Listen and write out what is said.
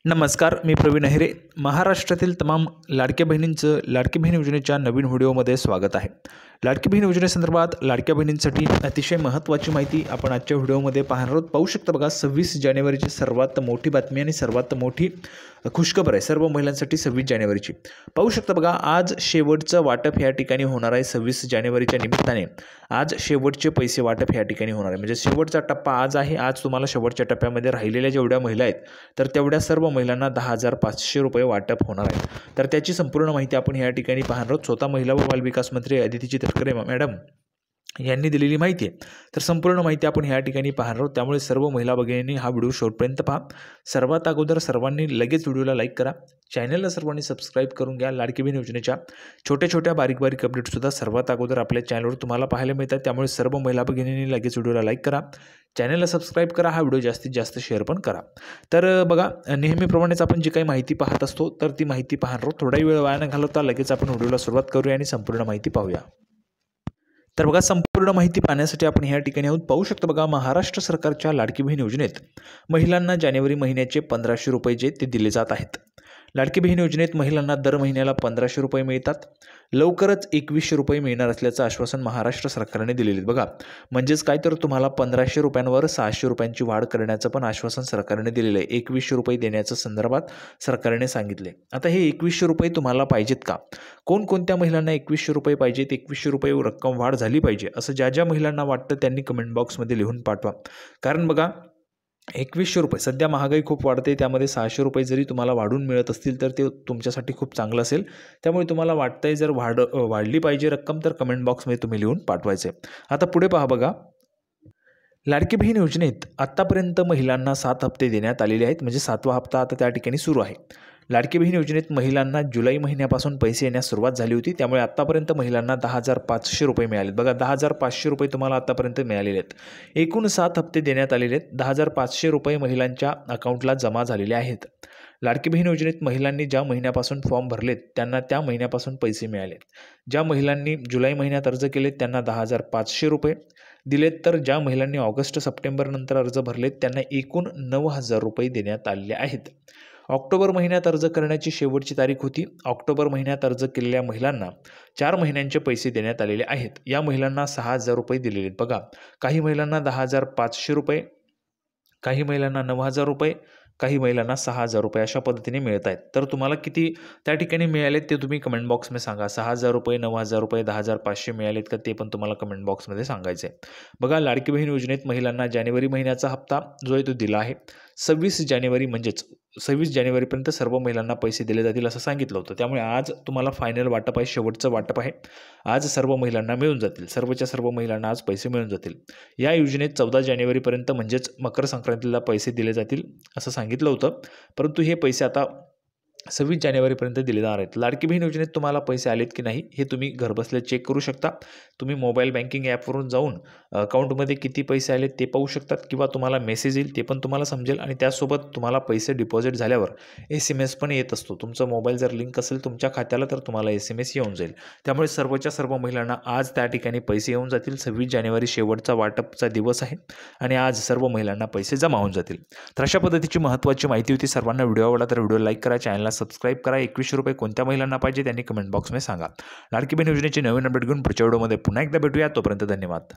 नमस्कार, मी प्रवीण अहिरे. महाराष्ट्रातील तमाम लाडक्या बहिणींचं लाडकी बहीण योजनेच्या नवीन व्हिडिओमध्ये स्वागत आहे. लाडकी बहीण योजनेसंदर्भात लाडक्या बहिणींसाठी अतिशय महत्त्वाची माहिती आपण आजच्या व्हिडिओमध्ये पाहणार आहोत. पाहू शकता बघा, 26 जानेवारीची सर्वात मोठी बातमी आणि सर्वात मोठी खुशखबर आहे सर्व महिलांसाठी. 26 जानेवारीची पाहू शकता बघा, आज शेवटचं वाटप या ठिकाणी होणार आहे. 26 जानेवारीच्या निमित्ताने आज शेवटचे पैसे वाटप या ठिकाणी होणार आहे. म्हणजे शेवटचा टप्पा आज आहे. आज तुम्हाला शेवटच्या टप्प्यामध्ये राहिलेल्या जेवढ्या महिला आहेत तर तेवढ्या सर्व महिलांना 10,500 रुपये वाटप होणार आहे. तर त्याची संपूर्ण माहिती आपण या ठिकाणी पाहणार आहोत. स्वतः महिला व बालविकास मंत्री अदिती तटकरे मॅडम यांनी दिलेली माहिती आहे. तर संपूर्ण माहिती आपण या ठिकाणी पाहणार आहोत. त्यामुळे सर्व महिला भगिनींनी हा व्हिडिओ शेवटपर्यंत पहा. सर्वात अगोदर सर्वांनी लगेच व्हिडिओला लाईक करा. चॅनलला सर्वांनी सबस्क्राईब करून घ्या. लाडकी बहीण योजनेच्या छोट्या बारीक अपडेट्ससुद्धा सर्वात अगोदर आपल्या चॅनलवर तुम्हाला पाहायला मिळतात. त्यामुळे सर्व महिला भगिनींनी लगेच व्हिडिओला लाईक करा, चॅनलला सबस्क्राईब करा, हा व्हिडिओ जास्तीत जास्त शेअर पण करा. तर बघा, नेहमीप्रमाणेच आपण जी काही माहिती पाहत असतो तर ती माहिती पाहणार आहोत. थोडाही वेळ वाया न घालवता लगेच आपण व्हिडिओला सुरुवात करूया आणि संपूर्ण माहिती पाहूया. तर बघा, संपूर्ण माहिती पाहण्यासाठी आपण या ठिकाणी आहोत. पाहू शकतो बघा, महाराष्ट्र सरकारच्या लाडकी बहीण योजनेत महिलांना जानेवारी महिन्याचे 1,500 रुपये जे ते दिले जात आहेत. लाडकी बहीण योजनेत महिलांना दर महिन्याला 1,500 रुपये मिळतात. लवकरच 2,100 रुपये मिळणार असल्याचं आश्वासन महाराष्ट्र सरकारने दिलेले आहे. बघा, म्हणजेच काय, तर तुम्हाला 1,500 रुपयांवर 600 रुपयांची वाढ करण्याचं पण आश्वासन सरकारने दिलेलं आहे. 2,100 रुपये देण्याच्या संदर्भात सरकारने सांगितले. आता हे 2,100 रुपये तुम्हाला पाहिजेत का? कोणकोणत्या महिलांना 2,100 रुपये पाहिजेत? 2,100 रुपये रक्कम वाढ झाली पाहिजे असं ज्या महिलांना वाटतं त्यांनी कमेंट बॉक्समध्ये लिहून पाठवा. कारण बघा, 2,100 रुपये, सध्या महागाई खूप वाढते, त्यामध्ये 600 रुपये जरी तुम्हाला वाढून मिळत असतील तर ते तुमच्यासाठी खूप चांगलं असेल. त्यामुळे तुम्हाला वाटतंय जर वाढली पाहिजे रक्कम तर कमेंट बॉक्समध्ये तुम्ही लिहून पाठवायचे. आता पुढे पहा बघा, लाडकी बहीण योजनेत आत्तापर्यंत महिलांना 7 हप्ते देण्यात आलेले आहेत. म्हणजे 7वा हप्ता आता त्या ठिकाणी सुरू आहे. लाडकी बहीण योजनेत महिलांना जुलै महिन्यापासून पैसे येण्यास सुरुवात झाली होती. त्यामुळे आत्तापर्यंत महिलांना 10,500 रुपये मिळालेत. बघा, 10,500 रुपये तुम्हाला आत्तापर्यंत मिळालेले आहेत. एकूण 7 हप्ते देण्यात आलेले आहेत. 10,500 रुपये महिलांच्या अकाउंटला जमा झालेले आहेत. लाडकी बहीण योजनेत महिलांनी ज्या महिन्यापासून फॉर्म भरलेत त्यांना त्या महिन्यापासून पैसे मिळालेत. ज्या महिलांनी जुलै महिन्यात अर्ज केलेत त्यांना 10,500 रुपये दिलेत. तर ज्या महिलांनी ऑगस्ट सप्टेंबर नंतर अर्ज भरलेत त्यांना एकूण 9,000 रुपये देण्यात आलेले आहेत. ऑक्टोबर महिन्यात अर्ज करण्याची शेवटची तारीख होती. ऑक्टोबर महिन्यात अर्ज केलेल्या महिलांना 4 महिन्यांचे पैसे देण्यात आलेले आहेत. या महिलांना 6,000 रुपये दिलेले आहेत. बघा, काही महिलांना 10,500 रुपये, काही महिलांना 9,000 रुपये, काही महिलांना 6,000 रुपये अशा पद्धतीने मिळत आहेत. तर तुम्हाला किती त्या ठिकाणी मिळालेत ते तुम्ही कमेंट बॉक्समध्ये सांगा. 6,000 रुपये, 9,000 रुपये, 10,500 मिळालेत का ते पण तुम्हाला कमेंट बॉक्समध्ये सांगायचं आहे. बघा, लाडकी बहीण योजनेत महिलांना जानेवारी महिन्याचा हप्ता जो आहे तो दिला आहे. 26 जानेवारी म्हणजेच 26 जानेवारीपर्यंत सर्व महिलांना पैसे दिले जातील असं सांगितलं होतं. त्यामुळे आज तुम्हाला फायनल वाटप आहे, शेवटचं वाटप आहे. आज सर्व महिलांना मिळून जातील. सर्वच्या सर्व महिलांना आज पैसे मिळून जातील. या योजनेत 14 जानेवारीपर्यंत म्हणजेच मकर संक्रांतीला पैसे दिले जातील असं सांगितलं होतं. परंतु हे पैसे आता 26 जानेवारीपर्यंत दिले जाणार आहेत. लाडकी बहीण योजनेत तुम्हाला पैसे आलेत की नाही हे तुम्ही घरबसल्या चेक करू शकता. तुम्ही मोबाईल बँकिंग ॲपवरून जाऊन अकाउंटमध्ये किती पैसे आलेत ते पाहू शकतात, किंवा तुम्हाला मेसेज येईल ते पण तुम्हाला समजेल. आणि त्यासोबत तुम्हाला पैसे डिपॉझिट झाल्यावर SMS पण येत असतो. तुमचा मोबाईल जर लिंक असेल तुमच्या खात्याला तर तुम्हाला SMS येऊन जाईल. त्यामुळे सर्वच्या सर्व महिलांना आज त्या ठिकाणी पैसे येऊन जातील. 26 जानेवारी शेवटचा वाटपचा दिवस आहे आणि आज सर्व महिलांना पैसे जमा होऊन जातील. तर अशा पद्धतीची महत्त्वाची माहिती होती. सर्वांना व्हिडिओ आवडला तर व्हिडिओ लाईक करा, चॅनलला सबस्क्राईब करा. 2,100 रुपये कोणत्या महिलांना पाहिजे त्यांनी कमेंट बॉक्समध्ये सांगा. लाडकी बहीण योजनेची नवीन अपडेट घेऊन पुढच्या व्हिडिओमध्ये पुन्हा एकदा भेटूया. तोपर्यंत धन्यवाद.